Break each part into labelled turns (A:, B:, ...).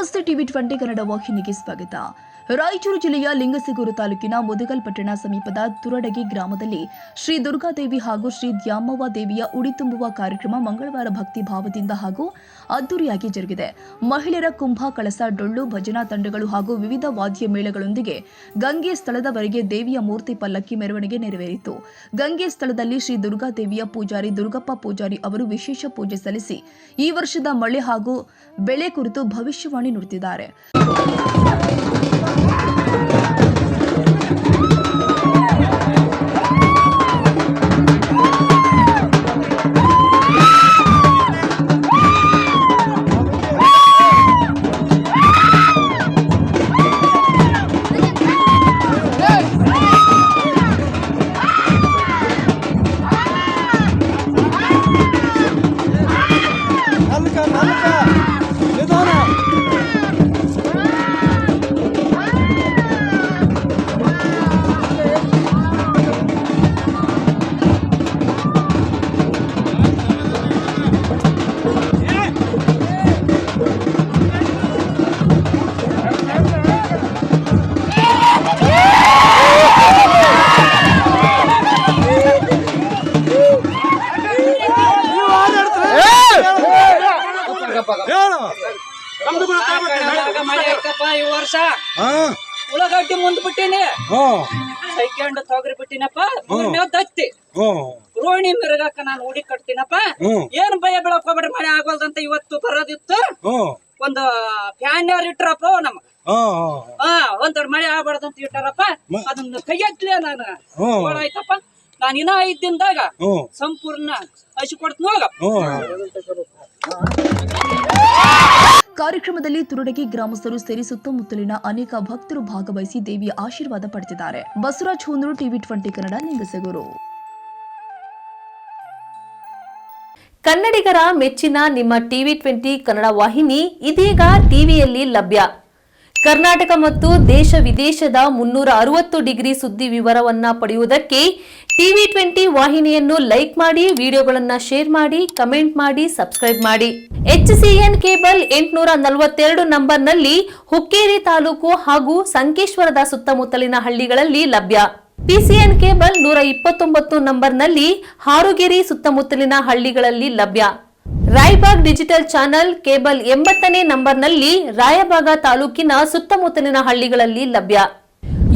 A: ನಮಸ್ತೆ ಟಿವಿ 20 ಕನ್ನಡ ವಾಹಿನಿಗೆ ಸ್ವಾಗತ. ರಾಯಚೂರು ಜಿಲ್ಲೆಯ ಲಿಂಗಸಗೂರು ತಾಲೂಕಿನ ಮುದಗಲ್ ಪಟ್ಟಣ ಸಮೀಪದ ತುರಡಗಿ ಗ್ರಾಮದಲ್ಲಿ ಶ್ರೀ ದುರ್ಗಾದೇವಿ ಹಾಗೂ ಶ್ರೀ ದ್ಯಾಮವ್ವ ದೇವಿಯ ಉಡಿ ತುಂಬುವ ಕಾರ್ಯಕ್ರಮ ಮಂಗಳವಾರ ಭಕ್ತಿ ಭಾವದಿಂದ ಹಾಗೂ ಅದ್ದೂರಿಯಾಗಿ ಜರುಗಿದೆ. ಮಹಿಳೆಯರ ಕುಂಭ, ಕಳಸ, ಡೊಳ್ಳು, ಭಜನಾ ತಂಡಗಳು ಹಾಗೂ ವಿವಿಧ ವಾದ್ಯ ಮೇಳಗಳೊಂದಿಗೆ ಗಂಗೆ ಸ್ಥಳದವರೆಗೆ ದೇವಿಯ ಮೂರ್ತಿ ಪಲ್ಲಕ್ಕಿ ಮೆರವಣಿಗೆ ನೆರವೇರಿತು. ಗಂಗೆ ಸ್ಥಳದಲ್ಲಿ ಶ್ರೀ ದುರ್ಗಾದೇವಿಯ ಪೂಜಾರಿ ದುರ್ಗಪ್ಪ ಪೂಜಾರಿ ಅವರು ವಿಶೇಷ ಪೂಜೆ ಸಲ್ಲಿಸಿ ಈ ವರ್ಷದ ಮಳೆ ಹಾಗೂ ಬೆಳೆ ಕುರಿತು ಭವಿಷ್ಯವಾಣಿ ನುಡಿದಿದ್ದಾರೆ.
B: ಈ ವರ್ಷ ಉಳ್ಳಾಗಡ್ಡಿ ಮುಂದ್ ಬಿಟ್ಟಿನಿ, ಸೈಕೆಂಡ್ ತೊಗರಿ ಬಿಟ್ಟಿನಪ್ಪ. ದತ್ತಿ ರೋಹಿಣಿ ಮಿರಗಾಕ ನಾನು ಉಡಿ ಕಟ್ತೀನಪ್ಪ. ಏನ್ ಭಯ ಬೆಳಕ್ ಹೋಗ್ಬೇಡ್ರಿ, ಮಳೆ ಆಗೋಲ್ದಂತ ಇವತ್ತು ಬರೋದಿತ್ತು. ಒಂದು ಫ್ಯಾನ್ ಯಾರು ಇಟ್ರಪ್ಪ ನಮ್ ಒಂದ್ ಮಳೆ ಆಗ್ಬಾರ್ದಂತ ಇಟ್ಟಾರಪ್ಪ. ಅದನ್ನ ಕೈ ಹತ್ಲೇ ನಾನು ಆಯ್ತಪ್ಪ. ನಾನು ಇನ್ನ 5 ದಿನದಾಗ ಸಂಪೂರ್ಣ ಹಸಿ ಕೊಡ್ತೀನಿ ಹೋಗ.
A: ಕಾರ್ಯಕ್ರಮದಲ್ಲಿ ತುರಡಗಿ ಗ್ರಾಮಸ್ಥರು ಸೇರಿ ಸುತ್ತಮುತ್ತಲಿನ ಅನೇಕ ಭಕ್ತರು ಭಾಗವಹಿಸಿ ದೇವಿಯ ಆಶೀರ್ವಾದ ಪಡೆದಿದ್ದಾರೆ. ಬಸವರಾಜ್ ಹೂನೂರು, ಟಿವಿ 20 ಕನ್ನಡ, ಲಿಂಗಸಗೂರು.
C: ಕನ್ನಡಿಗರ ಮೆಚ್ಚಿನ ನಿಮ್ಮ ಟಿವಿ 20 ಕನ್ನಡ ವಾಹಿನಿ ಇದೀಗ ಟಿವಿಯಲ್ಲಿ ಲಭ್ಯ. ಕರ್ನಾಟಕ ಮತ್ತು ದೇಶ ವಿದೇಶದ 360 ಡಿಗ್ರಿ ಸುದ್ದಿ ವಿವರವನ್ನ ಪಡೆಯುವುದಕ್ಕೆ ಟಿವಿ 20 ವಾಹಿನಿಯನ್ನು ಲೈಕ್ ಮಾಡಿ, ವಿಡಿಯೋಗಳನ್ನು ಶೇರ್ ಮಾಡಿ, ಕಮೆಂಟ್ ಮಾಡಿ, ಸಬ್ಸ್ಕ್ರೈಬ್ ಮಾಡಿ. HCN ಕೇಬಲ್ 842 ನಂಬರ್ನಲ್ಲಿ ಹುಕ್ಕೇರಿ ತಾಲೂಕು ಹಾಗೂ ಸಂಕೇಶ್ವರದ ಸುತ್ತಮುತ್ತಲಿನ ಹಳ್ಳಿಗಳಲ್ಲಿ ಲಭ್ಯ. PCN ಕೇಬಲ್ 129 ನಂಬರ್ನಲ್ಲಿ ಹಾರುಗೆರೆ ಸುತ್ತಮುತ್ತಲಿನ ಹಳ್ಳಿಗಳಲ್ಲಿ ಲಭ್ಯ. ರಾಯಬಾಗ್ ಡಿಜಿಟಲ್ ಚಾನೆಲ್ ಕೇಬಲ್ 80ನೇ ನಂಬರ್ನಲ್ಲಿ ರಾಯಬಾಗ ತಾಲೂಕಿನ ಸುತ್ತಮುತ್ತಲಿನ ಹಳ್ಳಿಗಳಲ್ಲಿ ಲಭ್ಯ.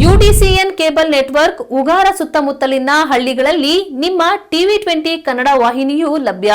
C: UDCN ಕೇಬಲ್ ನೆಟ್ವರ್ಕ್ ಉಗಾರ ಸುತ್ತಮುತ್ತಲಿನ ಹಳ್ಳಿಗಳಲ್ಲಿ ನಿಮ್ಮ ಟಿವಿ 20 ಕನ್ನಡ ವಾಹಿನಿಯೂ ಲಭ್ಯ.